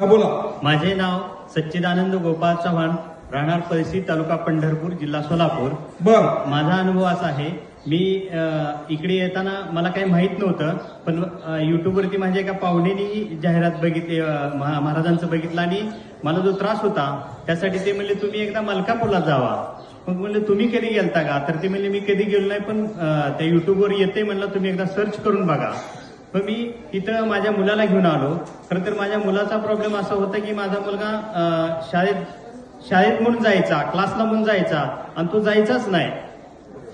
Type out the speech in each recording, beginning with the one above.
बोला. माझे नाव सच्चिदानंद गोपाळ चव्हाण, राहणार पळशी, तालुका पंढरपूर, जिल्हा सोलापूर. बर. माझा अनुभव असा आहे, मी इकडे येताना मला काही माहित नव्हतं, पण युट्यूबवरती माझ्या एका पाहुणेनी जाहिरात बघितली, महाराजांचं बघितलं आणि मला जो त्रास होता त्यासाठी ते म्हणले तुम्ही एकदा मलकापूरला जावा. मग म्हणलं तुम्ही कधी गेलता का? तर ते म्हणले मी कधी गेलो नाही, पण त्या युट्यूबवर येते म्हणलं तुम्ही एकदा सर्च करून बघा. मग मी इथं माझ्या मुलाला घेऊन आलो. खरं तर माझ्या मुलाचा प्रॉब्लेम असा होता की माझा मुलगा शाळेत म्हणून जायचा, क्लासला म्हणून जायचा आणि तो जायचाच नाही.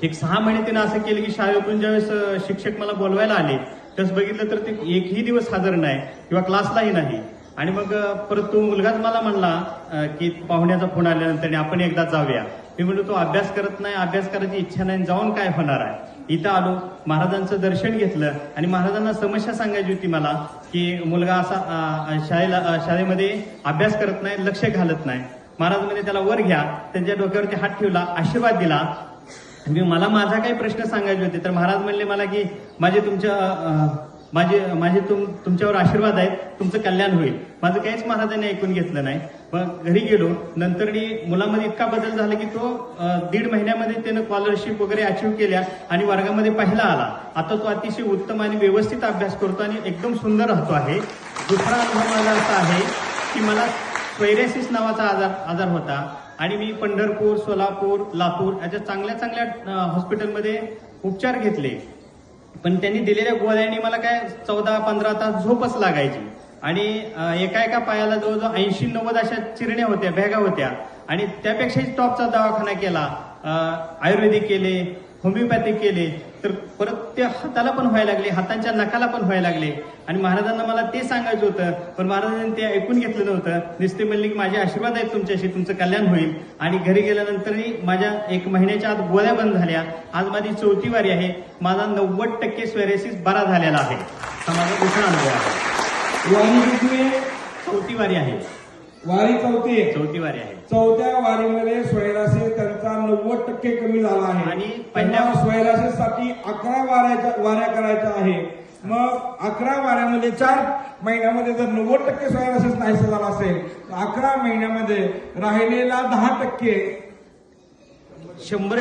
एक 6 महिने त्यानं असं केलं की शाळेतून ज्यावेळेस शिक्षक मला बोलवायला आले तसं बघितलं तर ते एकही दिवस हजर नाही किंवा क्लासलाही नाही. आणि मग परत तो मुलगाच मला म्हणला की पाहुण्याचा फोन आल्यानंतर आपण एकदा जाऊया. मी म्हणलो तो अभ्यास करत नाही, अभ्यास करायची इच्छा नाही, जाऊन काय होणार आहे. इथं आलो, महाराजांचं दर्शन घेतलं आणि महाराजांना समस्या सांगायची होती मला की मुलगा असा शाळेमध्ये अभ्यास करत नाही, लक्ष घालत नाही. महाराज म्हणजे त्याला वर घ्या, त्यांच्या डोक्यावरती हात ठेवला, आशीर्वाद दिला. मला माझा काही प्रश्न सांगायचे होते तर महाराज म्हणले मला की माझे तुमच्यावर आशीर्वाद आहेत, तुमचं कल्याण होईल. माझं काहीच महाराजांनी ऐकून घेतलं नाही. मग घरी गेलो, नंतर मुलामध्ये इतका बदल झाला की तो 1.5 महिन्यामध्ये त्यानं स्कॉलरशिप वगैरे अचीव्ह केल्या आणि वर्गामध्ये पहिला आला. आता तो अतिशय उत्तम आणि व्यवस्थित अभ्यास करतो आणि एकदम सुंदर राहतो आहे. दुसरा अनुभव माझा असा आहे की मला सोयरेसिस नावाचा आजार होता आणि मी पंढरपूर, सोलापूर, लातूर अशा चांगल्या हॉस्पिटलमध्ये उपचार घेतले. पण त्यांनी दिलेल्या गोळ्यांनी मला काय 14-15 तास झोपच लागायची आणि एका पायाला जवळजवळ 80-90 अशा चिरण्या होत्या, भेगा होत्या. आणि त्यापेक्षाही टॉपचा दवाखाना केला, आयुर्वेदिक केले, होमिओपॅथिक केले, तर परत ते हाताला पण व्हायला लागले, हातांच्या नखाला पण व्हायला लागले. आणि महाराजांना मला ते सांगायचं होतं, पण महाराजांनी ते ऐकून घेतलं नव्हतं. नुसते म्हणले की माझे आशीर्वाद आहेत तुमच्याशी, तुमचं कल्याण होईल. आणि घरी गेल्यानंतरही माझ्या 1 महिन्याच्या आत गोळ्या बंद झाल्या. आज माझी 4थी वारी आहे. माझा 90% सोयरेसिस बरा झालेला आहे. हा माझा दुसरा अनुभव आहे. वारी किती आहे? 4थी वारी आहे. वारी 4थी आहे. 4थी वारी आहे. 4थ्या वारीमध्ये सोयरासिस त्यांचा 90% कमी झाला आहे आणि पहिल्या सोयरासिस साठी 11 वाऱ्या करायच्या आहे. मग 11 वाऱ्यामध्ये 4 महिन्यामध्ये जर 90% सोयरासिस नाहीसा झाला असेल तर 11 महिन्यामध्ये राहिलेला 10% 100